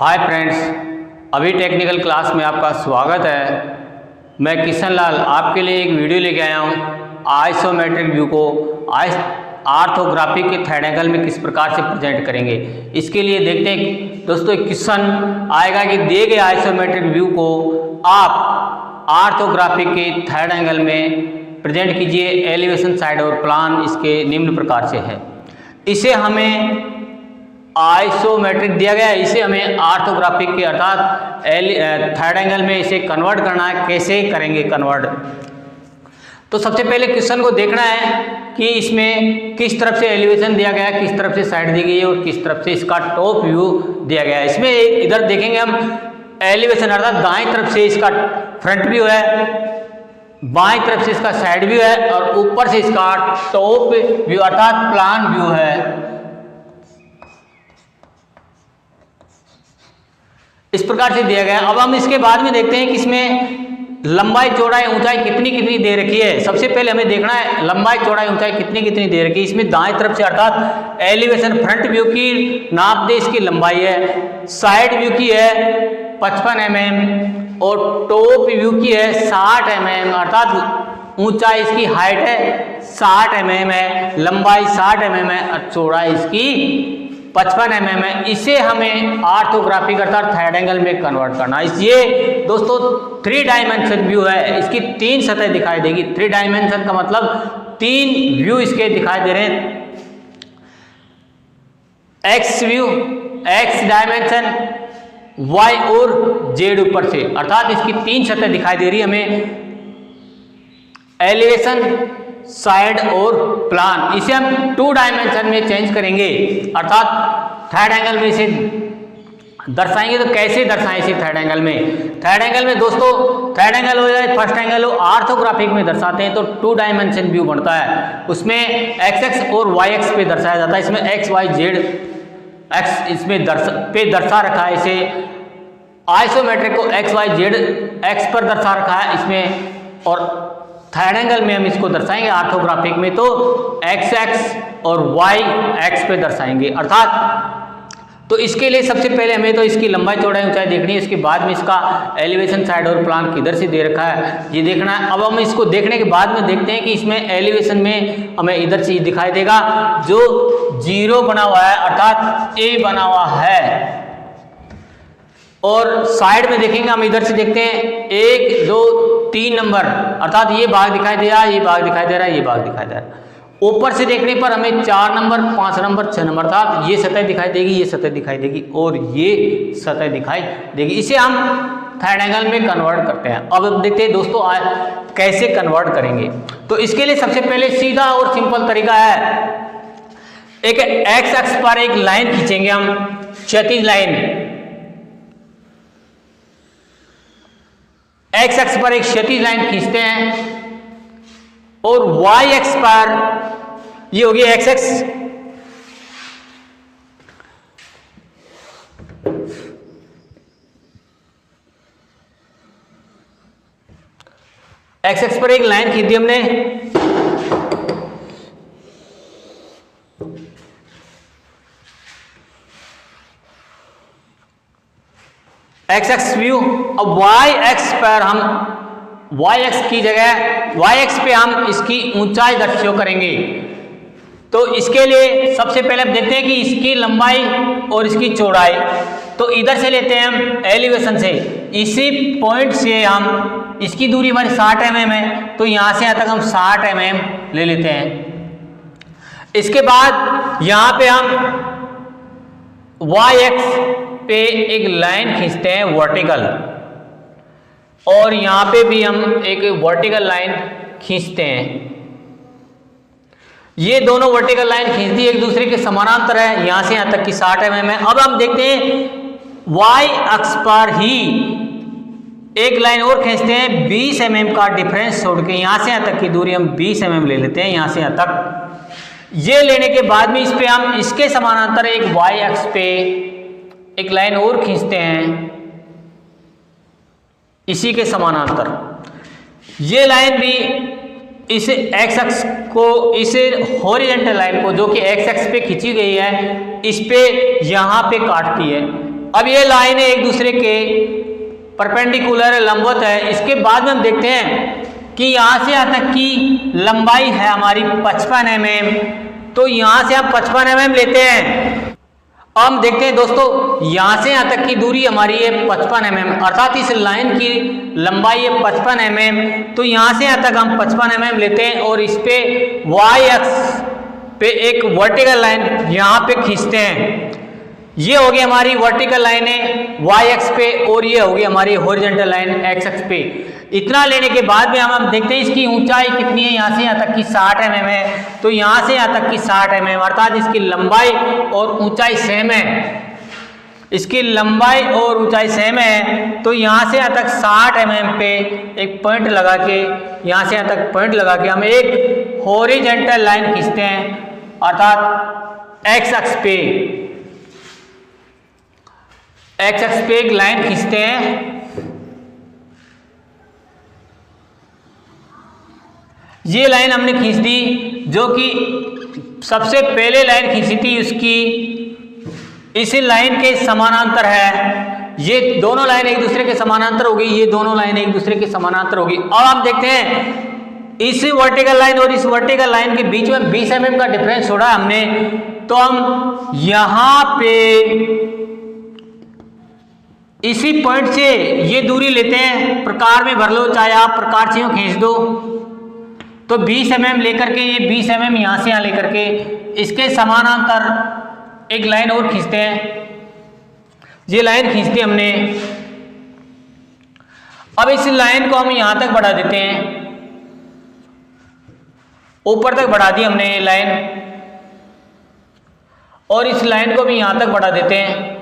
Hi friends, अभी technical class में आपका स्वागत है। मैं किशन लाल आपके लिए एक वीडियो लेके आया हूँ। आइसोमेट्रिक व्यू को ऑर्थोग्राफिक के थर्ड एंगल में किस प्रकार से प्रेजेंट करेंगे, इसके लिए देखते हैं दोस्तों। एक क्वेश्चन आएगा कि दिए गए आइसोमेट्रिक व्यू को आप ऑर्थोग्राफिक के थर्ड एंगल में प्रेजेंट कीजिए। एलिवेशन, साइड और प्लान इसके निम्न प्रकार से है। इसे हमें आइसोमेट्रिक दिया गया है, इसे हमें ऑर्थोग्राफिक के अर्थात थर्ड एंगल में इसे कन्वर्ट करना है। कैसे करेंगे कन्वर्ट? तो सबसे पहले क्वेश्चन को देखना है कि इसमें किस तरफ से एलिवेशन दिया गया है, किस तरफ से साइड दी गई है और किस तरफ से इसका टॉप व्यू दिया गया है। इसमें इधर देखेंगे हम एलिवेशन अर्थात दाएं तरफ से इसका फ्रंट व्यू है, बाएं तरफ से इसका साइड व्यू है और ऊपर से इसका टॉप व्यू अर्थात प्लान व्यू है। इस प्रकार से दिया गया है। अब हम इसके बाद में देखते हैं कि इसमें लंबाई, चौड़ाई, ऊंचाई कितनी कितनी दे रखी है। सबसे पहले हमें देखना है लंबाई, चौड़ाई, ऊंचाई कितनी कितनी दे रखी है। इसमें दाएं तरफ से अर्थात एलिवेशन फ्रंट व्यू की नाप दे, इसकी लंबाई है। साइड व्यू की है 55 mm और टॉप व्यू की है 60 mm अर्थात ऊंचाई इसकी हाइट है 60 mm है, लंबाई 60 mm है और चौड़ाई इसकी 55 mm है। इसे हमें ऑर्थोग्राफिक अर्थात थर्ड एंगल में कन्वर्ट करना है। ये दोस्तों 3 डायमेंशन व्यू है, इसकी 3 सतह दिखाई देगी। 3 डायमेंशन का मतलब 3 व्यू इसके दिखाई दे रहे हैं। X view, X dimension, Y और जेड ऊपर से अर्थात इसकी 3 सतह दिखाई दे रही है हमें। एलिवेशन, साइड और प्लान, इसे हम 2 डायमेंशन में चेंज करेंगे अर्थात थर्ड एंगल में इसे दर्शाएंगे। तो कैसे दर्शाएं इसे थर्ड एंगल में? थर्ड एंगल में दोस्तों थर्ड एंगल हो जाए, फर्स्ट एंगल हो, ऑर्थोग्राफिक में दर्शाते हैं तो 2 डायमेंशन व्यू बनता है। उसमें एक्स एक्स और वाई एक्स पे दर्शाया जाता है। इसमें एक्स वाई जेड एक्स इसमें दर्शा रखा है। इसे आइसोमेट्रिक को एक्स वाई जेड एक्स पर दर्शा रखा है इसमें, और थर्ड एंगल में हम इसको दर्शाएंगे ऑर्थोग्राफिक में तो एक्स एक्स और वाई एक्स पे दर्शाएंगे अर्थात। तो इसके लिए सबसे पहले हमें तो इसकी लंबाई, चौड़ाई, ऊंचाई देखनी है। इसके बाद में इसका एलिवेशन, साइड और प्लान किधर से दे रखा है ये देखना है। अब हम इसको देखने के बाद में देखते हैं कि इसमें एलिवेशन में हमें इधर से दिखाई देगा जो 0 बना हुआ है अर्थात ए बना हुआ है, और साइड में देखेंगे हम इधर से देखते हैं 1 2 3 नंबर अर्थात ये भाग दिखाई दे रहा है, ये भाग दिखाई दे रहा है, ये भाग दिखाई दे रहा है। ऊपर से देखने पर हमें 4 नंबर, 5 नंबर, 6 नंबर अर्थात ये सतह दिखाई देगी, ये सतह दिखाई देगी और ये सतह दिखाई देगी। इसे हम थर्ड एंगल में कन्वर्ट करते हैं। अब देखते हैं दोस्तों कैसे कन्वर्ट करेंगे। तो इसके लिए सबसे पहले सीधा और सिंपल तरीका है, एक एक्स अक्ष पर एक लाइन खींचेंगे हम, क्षैतिज लाइन। एक्स एक्स पर एक क्षैतिज लाइन खींचते हैं और वाई एक्स पर ये होगी एक्स एक्स, एक्स एक्स पर एक लाइन खींच दी हमने। X x view. अब वाई एक्स पर हम वाई एक्स की जगह वाई एक्स पे हम इसकी ऊंचाई दर्शो करेंगे। तो इसके लिए सबसे पहले हम देखते हैं कि इसकी लंबाई और इसकी चौड़ाई, तो इधर से लेते हैं हम एलिवेशन से, इसी पॉइंट से हम इसकी दूरी हमारी 60 mm है तो यहां से यहां तक हम 60 mm ले लेते हैं। इसके बाद यहां पे हम वाई एक्स पे एक लाइन खींचते हैं वर्टिकल, और यहां पे भी हम एक वर्टिकल लाइन खींचते हैं। ये दोनों वर्टिकल लाइन खींच दी, एक दूसरे के समानांतर है, यहां से यहां तक की 60 mm है। अब हम देखते हैं वाई अक्ष पर ही एक लाइन और खींचते हैं 20 mm का डिफरेंस छोड़ के, यहां से यहां तक की दूरी हम 20 mm ले लेते हैं, यहां से यहां तक। ये लेने के बाद में इस पे हम इसके समानांतर एक वाई अक्ष पे एक लाइन और खींचते हैं इसी के समानांतर। ये लाइन भी इस एक्स एक्स को, इस हॉरिजॉन्टल लाइन को जो कि एक्स एक्स पे खींची गई है, इस पे यहाँ पे काटती है। अब ये लाइन है एक दूसरे के परपेंडिकुलर है, लंबवत है। इसके बाद में हम देखते हैं कि यहाँ से यहाँ तक की लंबाई है हमारी 55 mm, तो यहाँ से हम 55 mm लेते हैं। अब हम देखते हैं दोस्तों, यहाँ से यहाँ तक की दूरी हमारी है 55 mm, अर्थात इस लाइन की लंबाई है 55 mm। तो यहाँ से यहाँ तक हम 55 mm लेते हैं और इस पे y अक्ष पे एक वर्टिकल लाइन यहाँ पे खींचते हैं। ये होगी हमारी वर्टिकल लाइन है y अक्ष पे और ये होगी हमारी हॉरिजॉन्टल लाइन x अक्ष पे। इतना लेने के बाद में हम देखते हैं इसकी ऊंचाई कितनी है। यहाँ से यहाँ तक की 60 mm है, तो यहाँ से यहाँ तक की 60 mm, अर्थात इसकी लंबाई और ऊंचाई सेम है। इसकी लंबाई और ऊंचाई सेम है, तो यहाँ से यहाँ तक 60 mm पे एक पॉइंट लगा के, यहाँ से यहाँ तक पॉइंट लगा के हम एक हॉरिजॉन्टल लाइन खींचते हैं, अर्थात x अक्ष पे एक लाइन खींचते हैं। ये लाइन हमने खींच दी, जो कि सबसे पहले लाइन खींची थी उसकी इसी लाइन के समानांतर है। ये दोनों लाइन एक दूसरे के समानांतर होगी, ये दोनों लाइन एक दूसरे के समानांतर होगी। अब आप देखते हैं इस वर्टिकल लाइन और इस वर्टिकल लाइन के बीच में 20 mm का डिफरेंस छोड़ा हमने, तो हम यहाँ पे इसी पॉइंट से ये दूरी लेते हैं, प्रकार में भर लो, चाहे आप प्रकार से खींच दो। तो 20 mm लेकर के, ये 20 mm यहाँ से यहाँ लेकर के इसके समानांतर एक लाइन और खींचते हैं। ये लाइन खींचते हमने। अब इस लाइन को हम यहाँ तक बढ़ा देते हैं, ऊपर तक बढ़ा दी हमने ये लाइन, और इस लाइन को भी यहाँ तक बढ़ा देते हैं।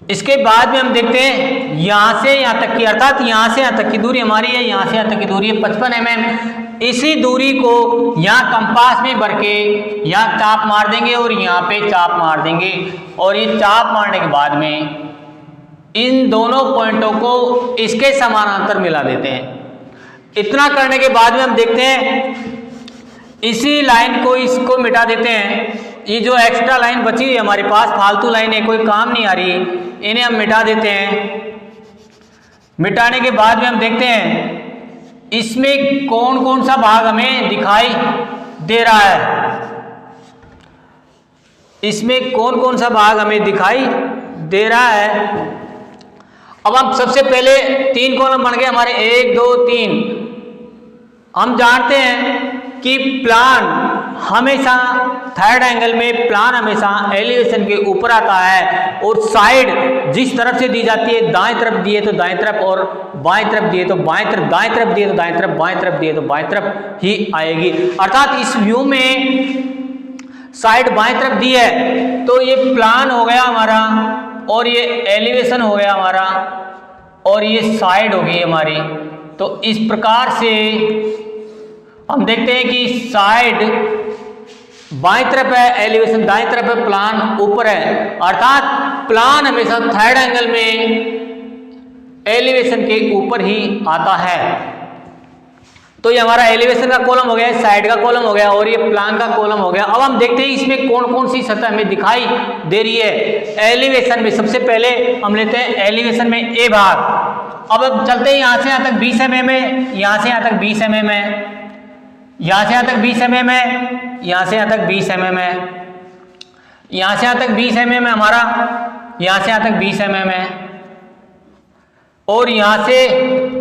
इसके बाद में हम देखते हैं यहाँ से यहाँ तक की, अर्थात यहाँ से यहाँ तक की दूरी हमारी है, यहाँ से यहाँ तक की दूरी है 55 mm। इसी दूरी को यहाँ कंपास में भर के यहाँ चाप मार देंगे और यहाँ पे चाप मार देंगे, और ये चाप मारने के बाद में इन दोनों पॉइंटों को इसके समानांतर मिला देते हैं। इतना करने के बाद में हम देखते हैं इसी लाइन को इसको मिटा देते हैं। ये जो एक्स्ट्रा लाइन बची हुई है हमारे पास, फालतू लाइन है, कोई काम नहीं आ रही, इन्हें हम मिटा देते हैं। मिटाने के बाद में हम देखते हैं इसमें कौन कौन सा भाग हमें दिखाई दे रहा है। इसमें कौन कौन सा भाग हमें दिखाई दे रहा है। अब हम सबसे पहले 3 कॉलम बन गए हमारे, 1 2 3। हम जानते हैं कि प्लान हमेशा थर्ड एंगल में प्लान हमेशा एलिवेशन के ऊपर आता है, और साइड जिस तरफ से दी जाती है, दाएं तरफ दिए तो दाएं तरफ, और बाएं तरफ दिए तो बाएं तरफ, दाएं तरफ दिए तो दाएं तरफ, बाएं तरफ दिए तो बाएं तरफ ही आएगी। अर्थात इस व्यू में साइड बाएं तरफ दी है तो ये प्लान हो गया हमारा, और ये एलिवेशन हो गया हमारा, और ये साइड हो गई हमारी। तो इस प्रकार से हम देखते हैं कि साइड बाएं तरफ है, एलिवेशन दाएं तरफ है, प्लान ऊपर है। अर्थात प्लान हमेशा थर्ड एंगल में एलिवेशन के ऊपर ही आता है। तो ये हमारा एलिवेशन का कॉलम हो गया, साइड का कॉलम हो गया, और ये प्लान का कॉलम हो गया। अब हम देखते हैं इसमें कौन कौन सी सतह हमें दिखाई दे रही है। एलिवेशन में सबसे पहले हम लेते हैं एलिवेशन में ए भाग। अब चलते हैं यहाँ से यहाँ तक 20 mm है, यहाँ से यहाँ तक 20 mm है, यहाँ से यहाँ तक 20 mm है, यहाँ से यहाँ तक 20 mm है, यहाँ से यहाँ तक 20 mm है हमारा, यहाँ से यहाँ तक 20 mm है, और यहाँ से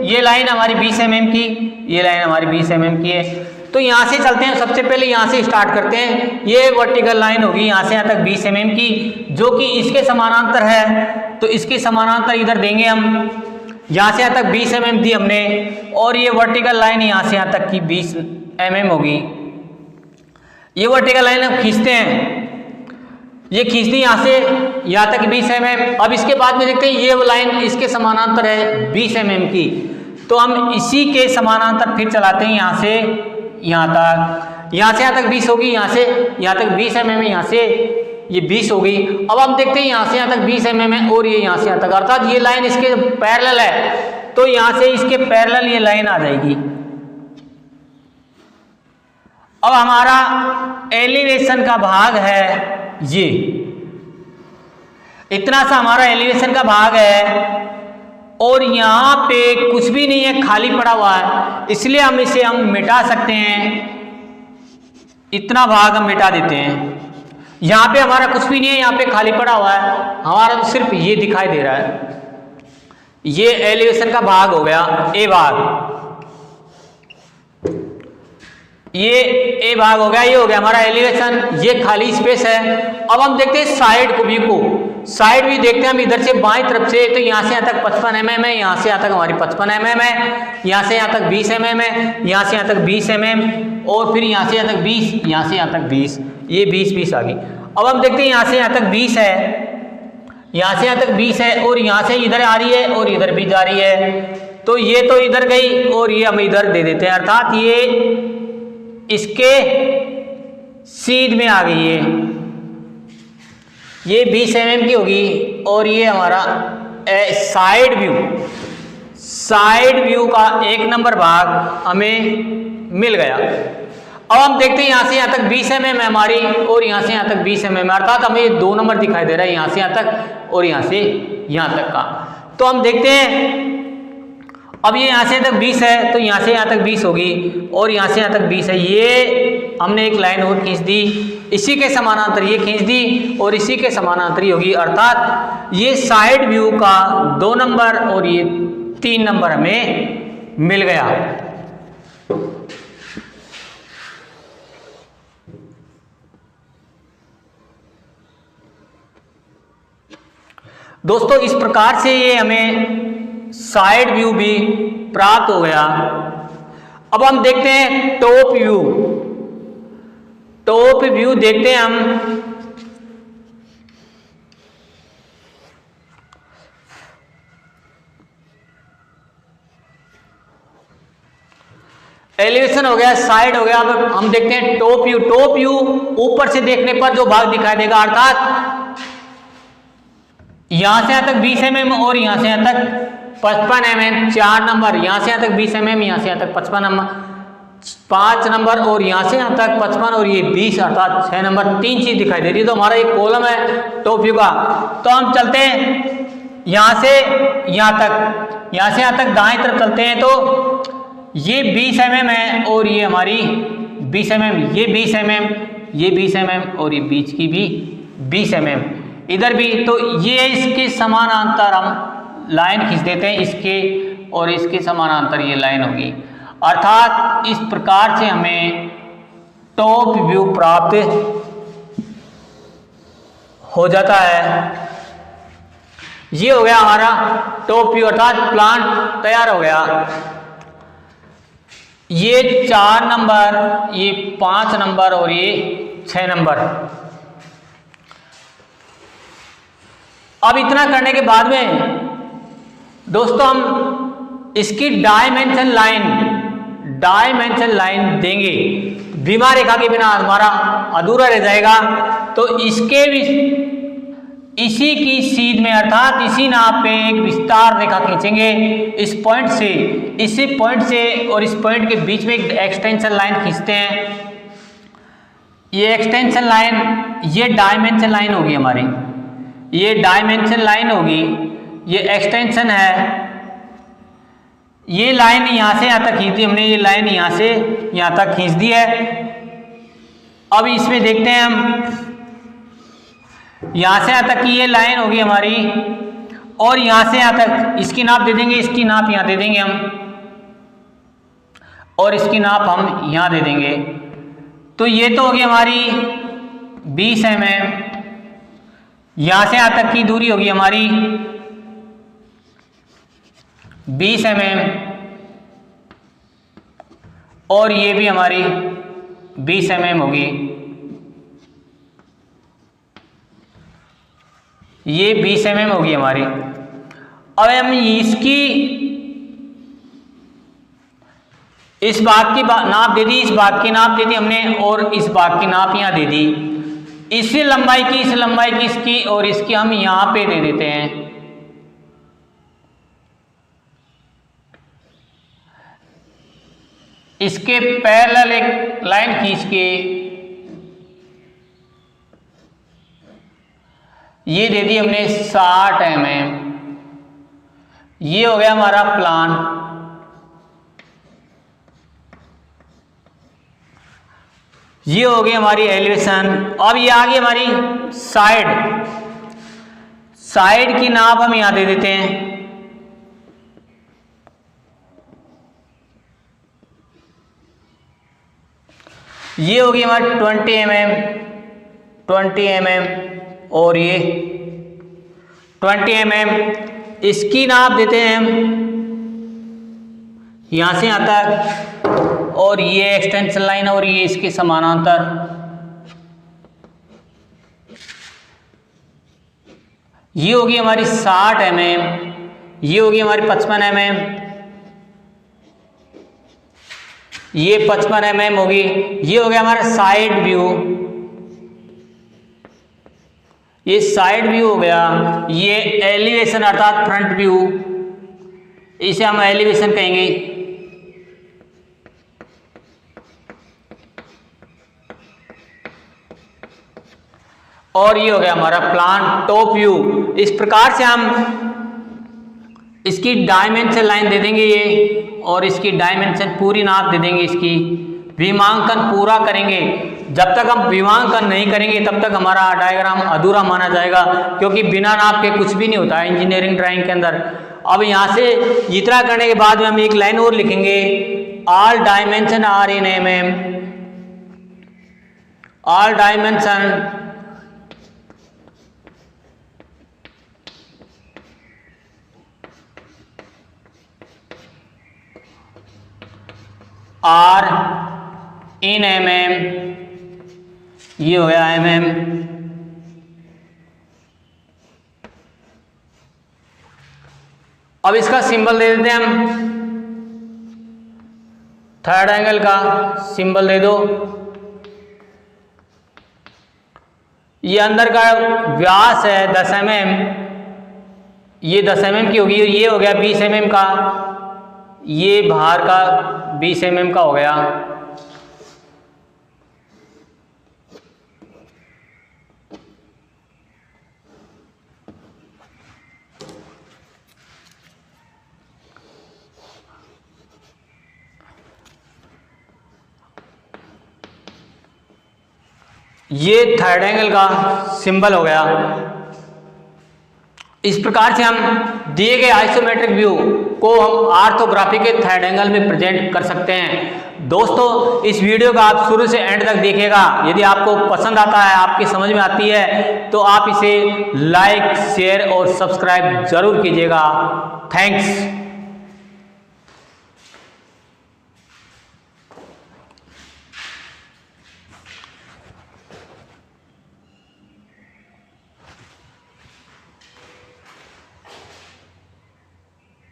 ये लाइन हमारी 20 mm की, ये लाइन हमारी 20 mm की है। तो यहाँ से चलते हैं, सबसे पहले यहाँ से स्टार्ट करते हैं। ये वर्टिकल लाइन होगी यहाँ से यहाँ तक 20 mm की, जो कि इसके समानांतर है। तो इसके समानांतर इधर देंगे हम, यहाँ से यहाँ तक 20 mm दी हमने, और ये वर्टिकल लाइन यहाँ से यहाँ तक की 20 mm होगी। ये वर्टिकल लाइन हम खींचते हैं, ये खींच दी यहाँ से यहाँ तक 20 mm। अब इसके बाद में देखते हैं ये लाइन इसके समानांतर है 20 mm की, तो हम इसी के समानांतर फिर चलाते हैं यहाँ से यहाँ तक, यहाँ से यहाँ तक 20 होगी, यहाँ से यहाँ तक 20 mm, यहाँ से ये 20 हो गई। अब हम देखते हैं यहाँ से यहाँ तक 20 mm है, और ये यहाँ से यहाँ तक, अर्थात ये लाइन इसके पैरेलल है, तो यहाँ से इसके पैरेलल ये लाइन आ जाएगी। अब हमारा एलिवेशन का भाग है ये, इतना सा हमारा एलिवेशन का भाग है और यहाँ पे कुछ भी नहीं है, खाली पड़ा हुआ है, इसलिए हम इसे मिटा सकते हैं। इतना भाग हम मिटा देते हैं। यहाँ पे हमारा कुछ भी नहीं है, यहाँ पे खाली पड़ा हुआ है, हमारा तो सिर्फ ये दिखाई दे रहा है। ये एलिवेशन का भाग हो गया, ए भाग, ये ए भाग हो गया, ये हो गया हमारा एलिवेशन, ये खाली स्पेस है। अब हम देखते हैं साइड को, व्यू को, साइड व्यू देखते हैं हम इधर से बाएं तरफ से, तो यहाँ से यहाँ तक 55 mm है, यहाँ से यहाँ तक हमारी 55 mm है, यहाँ से यहाँ तक 20 mm है, यहाँ से यहाँ तक 20 mm और फिर यहाँ से यहाँ तक 20, यहाँ से यहाँ तक 20, ये 20 आ गई। अब हम देखते हैं यहाँ से यहाँ तक 20 है, यहाँ से यहाँ तक 20 है और यहाँ से इधर आ रही है और इधर भी जा रही है, तो ये तो इधर गई और ये हम इधर दे देते हैं, अर्थात ये इसके सीध में आ गई है, ये 20 mm की होगी और ये हमारा साइड व्यू, साइड व्यू का 1 नंबर भाग हमें मिल गया। अब हम देखते हैं यहाँ से यहाँ तक 20 mm है हमारी और यहाँ से यहाँ तक 20 mm, अर्थात हमें ये 2 नंबर दिखाई दे रहा है, यहाँ से यहाँ तक और यहाँ से यहाँ तक का। तो हम देखते हैं, अब ये यहाँ से यहाँ तक 20 है तो यहाँ से यहाँ तक 20 होगी और यहाँ से यहाँ तक 20 है, ये हमने एक लाइन और खींच दी, इसी के समानांतर ये खींच दी और इसी के समानांतर ही होगी, अर्थात ये साइड व्यू का 2 नंबर और ये 3 नंबर हमें मिल गया। दोस्तों इस प्रकार से ये हमें साइड व्यू भी प्राप्त हो गया। अब हम देखते हैं टॉप व्यू, टॉप व्यू देखते हैं हम। एलिवेशन हो गया, साइड हो गया, अब हम देखते हैं टॉप व्यू। टॉप व्यू ऊपर से देखने पर जो भाग दिखाई देगा, अर्थात यहां से यहां तक 20 mm और यहां से यहां तक 55 mm, 4 नंबर, यहां से यहां तक 20 mm, यहां से यहां तक 55 नंबर, 5 नंबर और यहां से यहां तक 55 और ये 20, अर्थात 6 नंबर, 3 चीज दिखाई दे रही है। तो हमारा एक कॉलम है टॉप व्यू का। तो हम चलते हैं यहां से यहां तक, यहां से यहां तक दाएं तरफ चलते हैं, तो ये 20 mm है और ये हमारी 20 mm, ये 20 mm, ये 20 mm और ये बीच की भी 20 mm, इधर भी। तो ये इसके समानांतर हम लाइन खींच देते हैं, इसके और इसके समानांतर ये लाइन होगी, अर्थात इस प्रकार से हमें टॉप व्यू प्राप्त हो जाता है। ये हो गया हमारा टॉप व्यू, अर्थात प्लांट तैयार हो गया। ये 4 नंबर, ये 5 नंबर और ये 6 नंबर। अब इतना करने के बाद में दोस्तों हम इसकी डायमेंशन लाइन देंगे। बीमा रेखा के बिना हमारा अधूरा रह जाएगा, तो इसके भी इसी की सीध में, अर्थात इसी नाप पे एक विस्तार रेखा खींचेंगे इस पॉइंट से, इसी पॉइंट से और इस पॉइंट के बीच में एक एक्सटेंशन लाइन खींचते हैं। ये एक्सटेंशन लाइन, ये डायमेंशन लाइन होगी हमारी, ये डायमेंशन लाइन होगी, ये एक्सटेंशन है। ये लाइन यहां से यहां तक खींची हमने, ये लाइन यहां से यहां तक खींच दी है। अब इसमें देखते हैं हम, यहां से यहां तक की ये लाइन होगी हमारी और यहां से यहां तक इसकी नाप दे देंगे, इसकी नाप यहां दे देंगे हम और इसकी नाप हम यहां दे देंगे। तो ये तो होगी हमारी 20 mm, यहां से यहां तक की दूरी होगी हमारी 20 mm और ये भी हमारी 20 mm होगी, ये 20 mm होगी हमारी। अब हम इसकी इस भाग की नाप दे दी, इस भाग की नाप दे दी हमने और इस भाग की नाप यहां दे दी। इस लंबाई की, इस लंबाई की, इसकी और इसकी हम यहां पे दे देते हैं। इसके पैरेलल एक लाइन खींच के ये दे दी हमने 60 mm। ये हो गया हमारा प्लान। ये हो गई हमारी एलिवेशन। अब ये आ गई हमारी साइड। साइड की नाप हम यहां दे देते हैं। ये होगी हमारी 20 mm और ये 20 mm। इसकी नाप देते हैं हम यहां से यहां तक, और ये एक्सटेंशन लाइन और ये इसके समानांतर। ये होगी हमारी 60 mm। ये होगी हमारी 55 mm। ये 55 mm होगी। ये हो गया हमारा साइड व्यू। ये साइड व्यू हो गया। ये एलिवेशन अर्थात फ्रंट व्यू, इसे हम एलिवेशन कहेंगे। और ये हो गया हमारा प्लान टॉप व्यू। इस प्रकार से हम इसकी डायमेंशन लाइन दे देंगे ये, और इसकी डायमेंशन पूरी नाप दे देंगे। इसकी विमांकन पूरा करेंगे। जब तक हम विमांकन नहीं करेंगे तब तक हमारा डायग्राम अधूरा माना जाएगा, क्योंकि बिना नाप के कुछ भी नहीं होता है इंजीनियरिंग ड्राइंग के अंदर। अब यहाँ से इतना करने के बाद में हम एक लाइन और लिखेंगे, all dimension are in mm। All dimension are in mm। ये हो गया mm। अब इसका सिंबल दे देते हैं हम, थर्ड एंगल का सिंबल दे दो। ये अंदर का व्यास है 10 mm, ये 10 mm की होगी। ये हो गया 20 mm का, ये बाहर का 20 mm का हो गया। ये थर्ड एंगल का सिंबल हो गया। इस प्रकार से हम दिए गए आइसोमेट्रिक व्यू को हम ऑर्थोग्राफी के थर्ड एंगल में प्रेजेंट कर सकते हैं। दोस्तों, इस वीडियो का आप शुरू से एंड तक देखिएगा। यदि आपको पसंद आता है, आपकी समझ में आती है, तो आप इसे लाइक, शेयर और सब्सक्राइब जरूर कीजिएगा। थैंक्स।